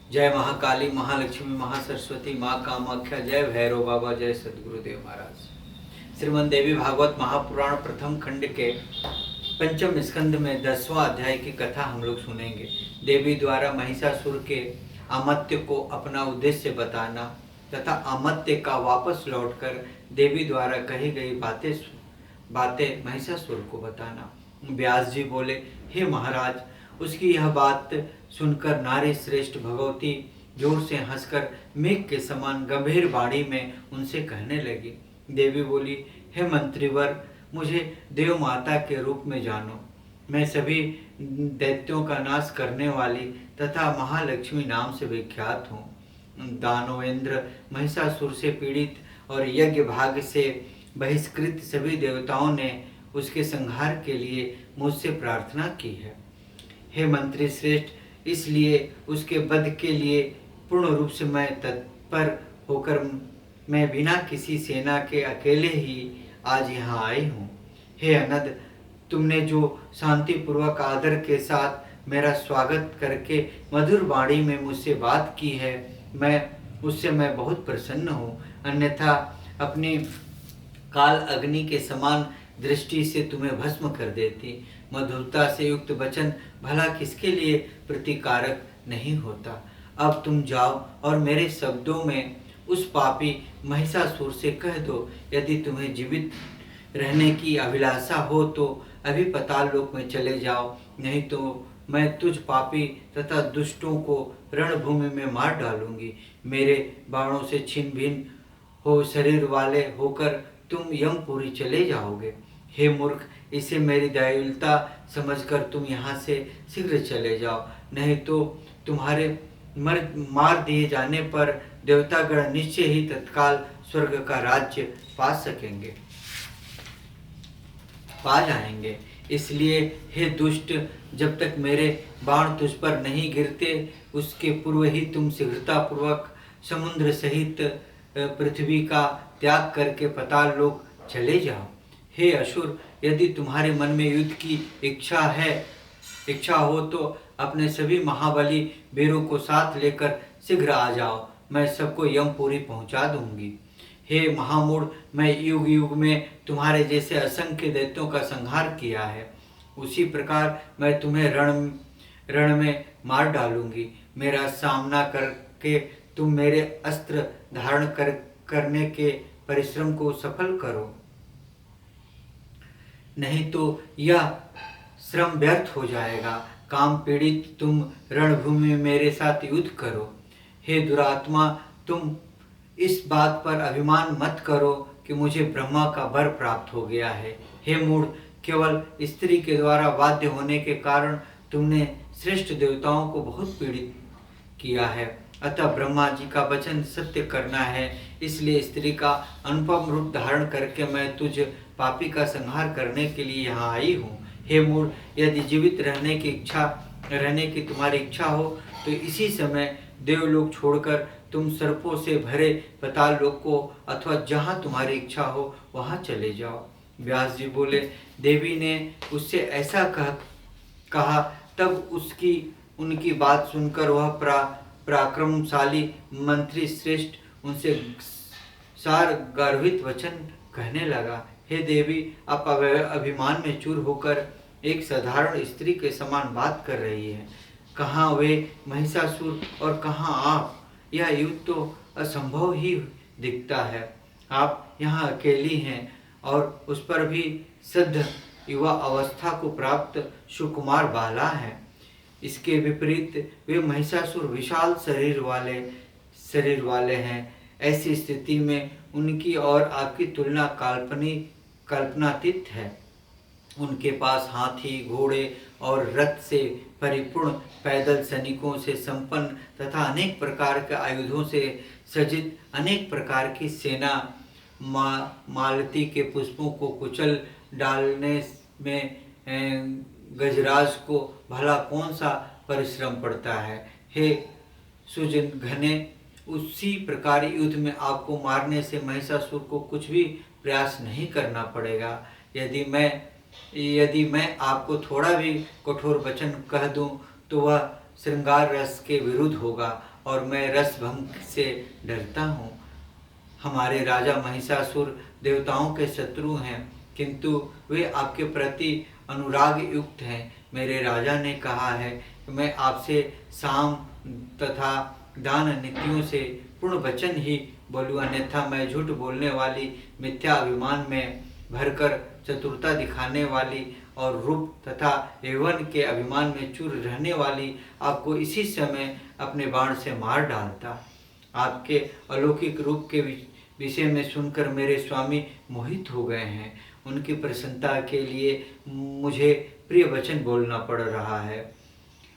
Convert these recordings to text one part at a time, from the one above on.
जय महाकाली, महालक्ष्मी, महासरस्वती, माँ कामाख्या, जय भैरव बाबा, जय सदगुरुदेव महाराज। श्रीमद् देवी भागवत महापुराण प्रथम खंड के पंचम स्कंद में 10वां अध्याय की कथा हम लोग सुनेंगे। देवी द्वारा महिषासुर के अमत्य को अपना उद्देश्य बताना तथा अमत्य का वापस लौटकर देवी द्वारा कही गई बातें महिषासुर को बताना। व्यास जी बोले, हे महाराज, उसकी यह बात सुनकर नारी श्रेष्ठ भगवती जोर से हंसकर मेघ के समान गंभीर वाणी में उनसे कहने लगी। देवी बोली, हे मंत्रीवर, मुझे देव माता के रूप में जानो। मैं सभी दैत्यों का नाश करने वाली तथा महालक्ष्मी नाम से विख्यात हूँ। दानवेंद्र महिषासुर से पीड़ित और यज्ञ भाग से बहिष्कृत सभी देवताओं ने उसके संहार के लिए मुझसे प्रार्थना की है। हे मंत्री श्रेष्ठ, इसलिए उसके वध के लिए पूर्ण रूप से मैं तत्पर होकर मैं बिना किसी सेना के अकेले ही आज यहाँ आई हूँ। हे अनद, तुमने जो शांतिपूर्वक आदर के साथ मेरा स्वागत करके मधुर वाणी में मुझसे बात की है, उससे मैं बहुत प्रसन्न हूँ। अन्यथा अपनी काल अग्नि के समान दृष्टि से तुम्हें भस्म कर देती। मधुरता से युक्त वचन भला किसके लिए प्रतिकारक नहीं होता। अब तुम जाओ और मेरे शब्दों में उस पापी महिषासुर से कह दो, यदि तुम्हें जीवित रहने की अभिलाषा हो तो अभी पाताल लोक में चले जाओ, नहीं तो मैं तुझ पापी तथा दुष्टों को रणभूमि में मार डालूंगी। मेरे बाणों से छिन्न भिन्न हो शरीर वाले होकर तुम यमपुरी चले जाओगे। हे मूर्ख, इसे मेरी दयालुता समझकर तुम यहाँ से शीघ्र चले जाओ, नहीं तो तुम्हारे मार दिए जाने पर देवतागण निश्चय ही तत्काल स्वर्ग का राज्य पा जाएंगे। इसलिए हे दुष्ट, जब तक मेरे बाण तुझ पर नहीं गिरते उसके पूर्व ही तुम शीघ्रतापूर्वक समुद्र सहित पृथ्वी का त्याग करके पाताल लोक चले जाओ। हे असुर, यदि तुम्हारे मन में युद्ध की इच्छा हो तो अपने सभी महाबली वीरों को साथ लेकर शीघ्र आ जाओ, मैं सबको यमपुरी पहुंचा दूंगी। हे महामूढ़, मैं युग युग में तुम्हारे जैसे असंख्य दैत्यों का संहार किया है, उसी प्रकार मैं तुम्हें रण में मार डालूंगी। मेरा सामना करके तुम मेरे अस्त्र धारण करने के परिश्रम को सफल करो, नहीं तो यह श्रम व्यर्थ हो जाएगा। काम पीड़ित तुम रणभूमि में मेरे साथ युद्ध करो। हे दुरात्मा, तुम इस बात पर अभिमान मत करो कि मुझे ब्रह्मा का वर प्राप्त हो गया है। हे मूढ़, केवल स्त्री के द्वारा बाध्य होने के कारण तुमने श्रेष्ठ देवताओं को बहुत पीड़ित किया है। अतः ब्रह्मा जी का वचन सत्य करना है, इसलिए स्त्री का अनुपम रूप धारण करके मैं तुझ पापी का संहार करने के लिए यहाँ आई हूँ। हे मूढ़, यदि जीवित रहने की तुम्हारी इच्छा हो तो इसी समय देवलोक छोड़कर तुम सर्पों से भरे पाताल लोक को अथवा जहाँ तुम्हारी इच्छा हो वहाँ चले जाओ। व्यास जी बोले, देवी ने उससे ऐसा कहा तब उनकी बात सुनकर वह पराक्रमशाली मंत्री श्रेष्ठ उनसे सार गर्वित वचन कहने लगा। हे देवी, आप अभिमान में चूर होकर एक साधारण स्त्री के समान बात कर रही है। कहाँ वे महिषासुर और कहाँ आप? यह युद्ध तो असंभव ही दिखता है। आप यहाँ अकेली हैं और उस पर भी सिद्ध युवा अवस्था को प्राप्त सुकुमार बाला है। इसके विपरीत वे महिषासुर विशाल शरीर वाले हैं। ऐसी स्थिति में उनकी और आपकी तुलना कल्पनातीत है। उनके पास हाथी, घोड़े और रथ से परिपूर्ण, पैदल सैनिकों से संपन्न तथा अनेक प्रकार के आयुधों से सज्जित अनेक प्रकार की सेना, मालती के पुष्पों को कुचल डालने में गजराज को भला कौन सा परिश्रम पड़ता है। हे सुजन घने, उसी प्रकार युद्ध में आपको मारने से महिषासुर को कुछ भी प्रयास नहीं करना पड़ेगा। यदि मैं आपको थोड़ा भी कठोर वचन कह दूं तो वह श्रृंगार रस के विरुद्ध होगा और मैं रस भंग से डरता हूँ। हमारे राजा महिषासुर देवताओं के शत्रु हैं, किंतु वे आपके प्रति अनुराग युक्त हैं। मेरे राजा ने कहा है कि मैं आपसे साम तथा दान नीतियों से पूर्ण वचन ही बोलूँ, अन्यथा मैं झूठ बोलने वाली, मिथ्या अभिमान में भरकर चतुरता दिखाने वाली और रूप तथा यौवन के अभिमान में चूर रहने वाली आपको इसी समय अपने बाण से मार डालता। आपके अलौकिक रूप के विषय में सुनकर मेरे स्वामी मोहित हो गए हैं। उनकी प्रसन्नता के लिए मुझे प्रिय वचन बोलना पड़ रहा है।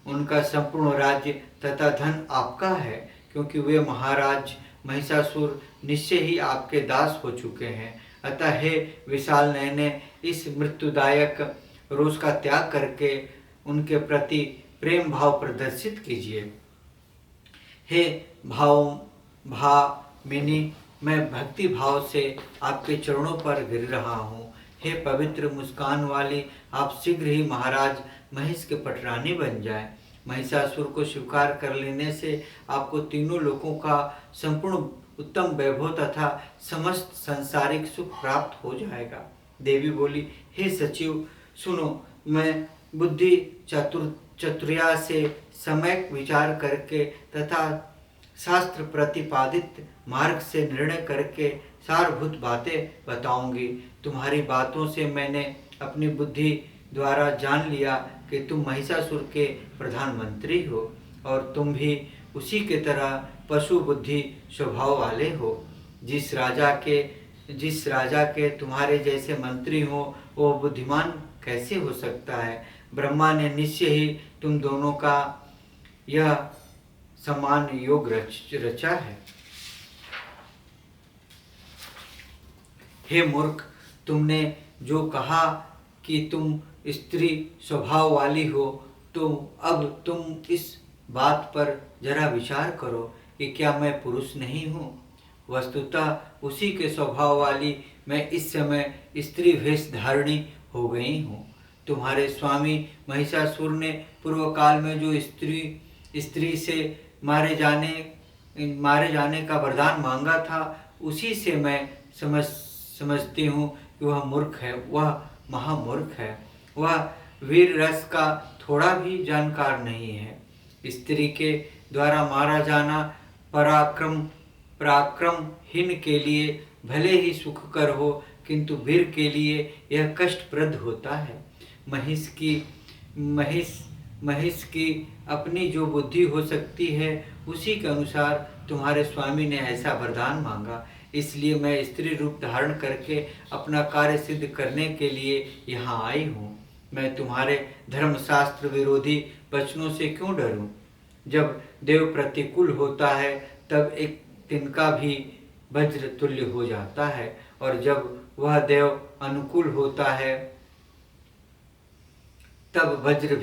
उनका संपूर्ण राज्य तथा धन आपका है, क्योंकि वे महाराज महिषासुर निश्चय ही आपके दास हो चुके हैं। अतः हे विशाल नयने, इस मृत्युदायक रोष का त्याग करके उनके प्रति प्रेम भाव प्रदर्शित कीजिए। हे भामिनी, मैं भक्ति भाव से आपके चरणों पर गिर रहा हूँ। हे पवित्र मुस्कान वाली, आप शीघ्र ही महाराज महिष के पटरानी बन जाएं। महिषासुर को स्वीकार कर लेने से आपको तीनों लोकों का संपूर्ण उत्तम वैभव तथा समस्त सांसारिक सुख प्राप्त हो जाएगा। देवी बोली, हे सचिव सुनो, मैं बुद्धि चतुर्या से सम्यक विचार करके तथा शास्त्र प्रतिपादित मार्ग से निर्णय करके सारभूत बातें बताऊंगी। तुम्हारी बातों से मैंने अपनी बुद्धि द्वारा जान लिया कि तुम महिषासुर के प्रधानमंत्री हो और तुम भी उसी के तरह पशु बुद्धि स्वभाव वाले हो। जिस राजा के तुम्हारे जैसे मंत्री हो वो बुद्धिमान कैसे हो सकता है। ब्रह्मा ने निश्चय ही तुम दोनों का यह समान योग रचा है। हे मूर्ख, तुमने जो कहा कि तुम स्त्री स्वभाव वाली हो, तो अब तुम इस बात पर जरा विचार करो कि क्या मैं पुरुष नहीं हूँ। वस्तुतः उसी के स्वभाव वाली मैं इस समय स्त्री वेश धारणी हो गई हूँ। तुम्हारे स्वामी महिषासुर ने पूर्व काल में जो स्त्री से मारे जाने का वरदान मांगा था, उसी से मैं समझती हूँ कि वह मूर्ख है, वह महामूर्ख है। वह वीर रस का थोड़ा भी जानकार नहीं है। स्त्री के द्वारा मारा जाना पराक्रमहीन के लिए भले ही सुखकर हो, किंतु वीर के लिए यह कष्टप्रद होता है। महिष की अपनी जो बुद्धि हो सकती है, उसी के अनुसार तुम्हारे स्वामी ने ऐसा वरदान मांगा। इसलिए मैं स्त्री रूप धारण करके अपना कार्य सिद्ध करने के लिए यहाँ आई हूँ। मैं तुम्हारे धर्मशास्त्र विरोधी वचनों से क्यों डरूं? जब देव प्रतिकूल होता है तब एक तिनका भी वज्र तुल्य हो जाता है, और जब वह देव अनुकूल होता है तब वज्र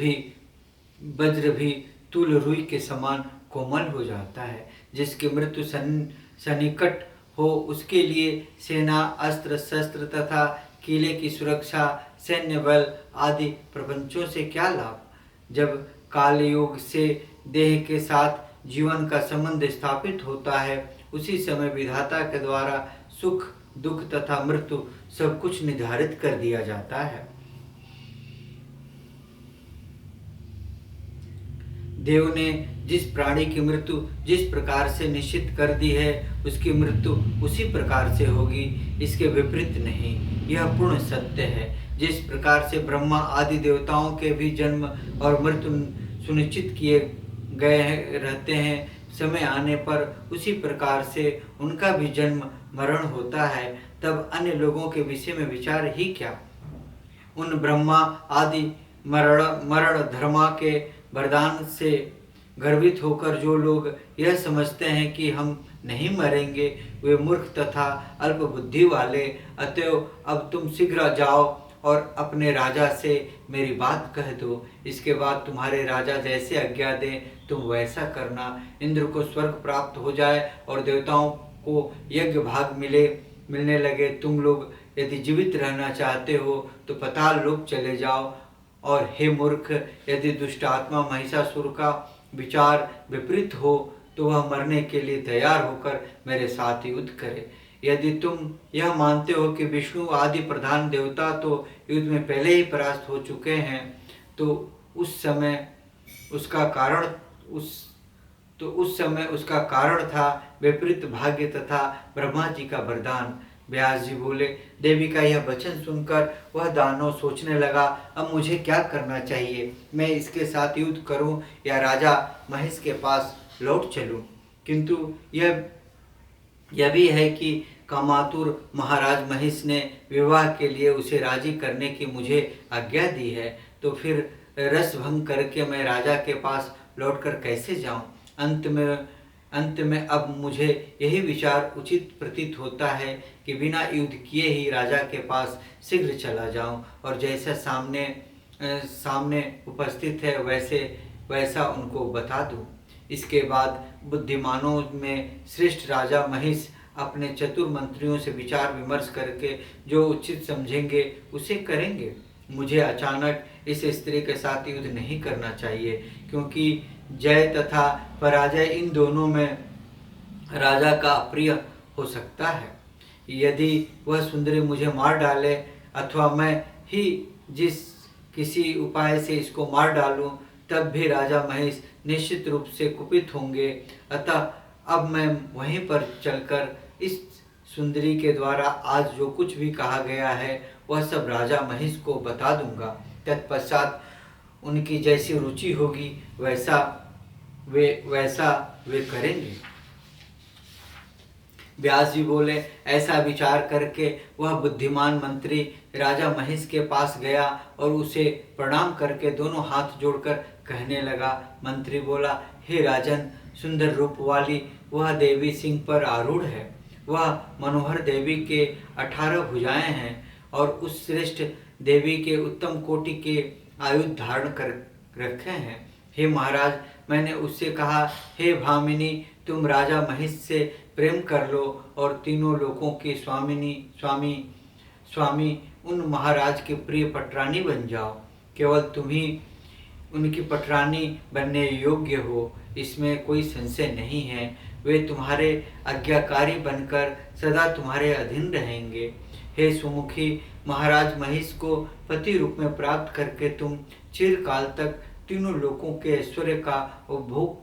भी तुल रुई के समान कोमल हो जाता है। जिसकी मृत्यु सन्निकट हो, उसके लिए सेना, अस्त्र शस्त्र तथा किले की सुरक्षा, सैन्य बल आदि प्रपंचों से क्या लाभ। जब कालयोग से देह के साथ जीवन का संबंध स्थापित होता है, उसी समय विधाता के द्वारा सुख, दुख तथा मृत्यु सब कुछ निर्धारित कर दिया जाता है। देव ने जिस प्राणी की मृत्यु जिस प्रकार से निश्चित कर दी है, उसकी मृत्यु उसी प्रकार से होगी, इसके विपरीत नहीं। यह पूर्ण सत्य है। जिस प्रकार से ब्रह्मा आदि देवताओं के भी जन्म और मृत्यु सुनिश्चित किए गए रहते हैं, समय आने पर उसी प्रकार से उनका भी जन्म मरण होता है। तब अन्य लोगों के विषय में विचार ही क्या। उन ब्रह्मा आदि मरण धर्मा के वरदान से गर्वित होकर जो लोग यह समझते हैं कि हम नहीं मरेंगे, वे मूर्ख तथा अल्प बुद्धि वाले। अतएव अब तुम शीघ्र जाओ और अपने राजा से मेरी बात कह दो। इसके बाद तुम्हारे राजा जैसे आज्ञा दें तुम वैसा करना। इंद्र को स्वर्ग प्राप्त हो जाए और देवताओं को यज्ञ भाग मिलने लगे। तुम लोग यदि जीवित रहना चाहते हो तो पाताल लोक चले जाओ। और हे मूर्ख, यदि दुष्ट आत्मा महिषासुर का विचार विपरीत हो तो वह मरने के लिए तैयार होकर मेरे साथ युद्ध करे। यदि तुम यह मानते हो कि विष्णु आदि प्रधान देवता तो युद्ध में पहले ही परास्त हो चुके हैं, तो उस समय उसका कारण था विपरीत भाग्य तथा ब्रह्मा जी का वरदान। व्यास जी बोले, देवी का यह वचन सुनकर वह दानव सोचने लगा, अब मुझे क्या करना चाहिए, मैं इसके साथ युद्ध करूं या राजा महेश के पास लौट चलूं। किंतु यह भी है कि कामातुर महाराज महेश ने विवाह के लिए उसे राजी करने की मुझे आज्ञा दी है, तो फिर रस भंग करके मैं राजा के पास लौटकर कैसे जाऊं। अंत में अब मुझे यही विचार उचित प्रतीत होता है कि बिना युद्ध किए ही राजा के पास शीघ्र चला जाऊं और जैसा सामने उपस्थित है वैसा उनको बता दूं। इसके बाद बुद्धिमानों में श्रेष्ठ राजा महेश अपने चतुर मंत्रियों से विचार विमर्श करके जो उचित समझेंगे उसे करेंगे। मुझे अचानक इस स्त्री के साथ युद्ध नहीं करना चाहिए, क्योंकि जय तथा पराजय इन दोनों में राजा का अप्रिय हो सकता है। यदि वह सुंदरी मुझे मार डाले अथवा मैं ही किसी उपाय से इसको मार डालूं, तब भी राजा महेश निश्चित रूप से कुपित होंगे। अतः अब मैं वहीं पर चलकर इस सुंदरी के द्वारा आज जो कुछ भी कहा गया है वह सब राजा महेश को बता दूंगा। तत्पश्चात उनकी जैसी रुचि होगी वैसा वे करेंगे। व्यास जी बोले, ऐसा विचार करके वह बुद्धिमान मंत्री राजा महेश के पास गया और उसे प्रणाम करके दोनों हाथ जोड़कर कहने लगा। मंत्री बोला, हे राजन, सुंदर रूप वाली वह देवी सिंह पर आरूढ़ है। वह मनोहर देवी के 18 भुजाएं हैं और उस श्रेष्ठ देवी के उत्तम कोटि के आयुध धारण कर रखे हैं। हे महाराज, मैंने उससे कहा, हे भामिनी, तुम राजा महेश से प्रेम कर लो और तीनों लोकों के स्वामी उन महाराज के प्रिय पटरानी बन जाओ। केवल तुम ही उनकी पटरानी बनने योग्य हो, इसमें कोई संशय नहीं है। वे तुम्हारे आज्ञाकारी बनकर सदा तुम्हारे अधीन रहेंगे। हे सुमुखी, महाराज महेश को पति रूप में प्राप्त करके तुम चिरकाल तक तीनों लोकों के ऐश्वर्य का उपभोग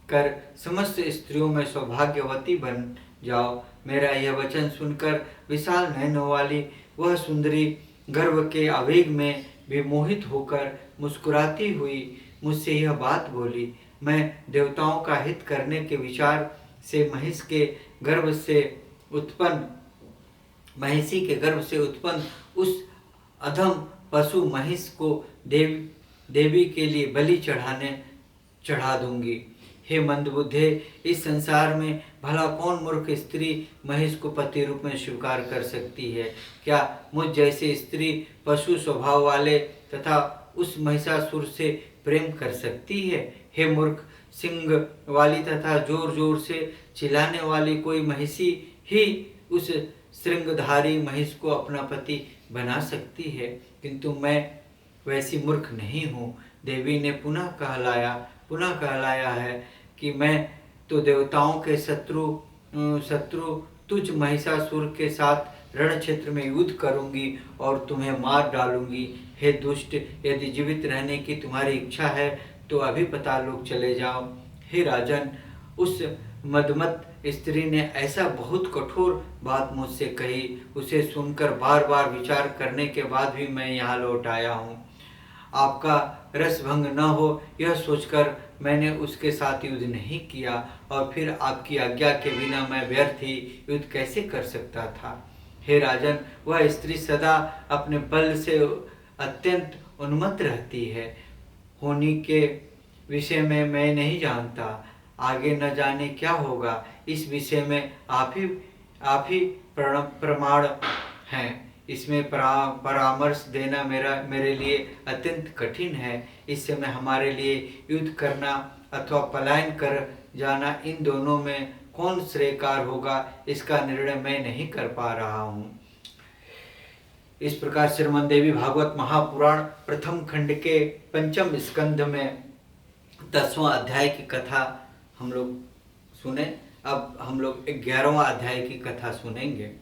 कर समस्त स्त्रियों में सौभाग्यवती बन जाओ। मेरा यह वचन सुनकर विशाल नयनों वाली वह सुंदरी गर्व के आवेग में विमोहित होकर मुस्कुराती हुई मुझसे यह बात बोली। मैं देवताओं का हित करने के विचार से महिषी के गर्भ से उत्पन्न उस अधम पशु महिष को देवी के लिए बलि चढ़ा दूंगी। हे मंदबुद्धे, इस संसार में भला कौन मूर्ख स्त्री महेश को पति रूप में स्वीकार कर सकती है? क्या मुझ जैसी स्त्री पशु स्वभाव वाले तथा उस महिषासुर से प्रेम कर सकती है? हे मूर्ख, सिंह वाली तथा जोर जोर से चिल्लाने वाली कोई महिषी ही उस श्रृंगधारी महिष को अपना पति बना सकती है, किंतु मैं वैसी मूर्ख नहीं हूँ। देवी ने पुनः कहलाया है कि मैं तो देवताओं के शत्रु तुझ महिषासुर के साथ रण क्षेत्र में युद्ध करूंगी और तुम्हें मार डालूंगी। हे दुष्ट, यदि जीवित रहने की तुम्हारी इच्छा है तो अभी पाताललोक चले जाओ। हे राजन, उस मदमत स्त्री ने ऐसा बहुत कठोर बात मुझसे कही। उसे सुनकर बार बार विचार करने के बाद भी मैं यहाँ लौट आया हूँ। आपका रस भंग न हो यह सोचकर मैंने उसके साथ युद्ध नहीं किया, और फिर आपकी आज्ञा के बिना मैं व्यर्थ ही युद्ध कैसे कर सकता था? हे राजन, वह स्त्री सदा अपने बल से अत्यंत उन्मत्त रहती है। होनी के विषय में मैं नहीं जानता, आगे न जाने क्या होगा। इस विषय में आप ही प्रमाण हैं। इसमें परामर्श देना मेरे लिए अत्यंत कठिन है। इस समय हमारे लिए युद्ध करना अथवा पलायन कर जाना, इन दोनों में कौन श्रेयकार होगा, इसका निर्णय मैं नहीं कर पा रहा हूँ। इस प्रकार श्रीमद् देवी भागवत महापुराण प्रथम खंड के पंचम स्कंध में 10वां अध्याय की कथा हम लोग सुने। अब हम लोग 11वां अध्याय की कथा सुनेंगे।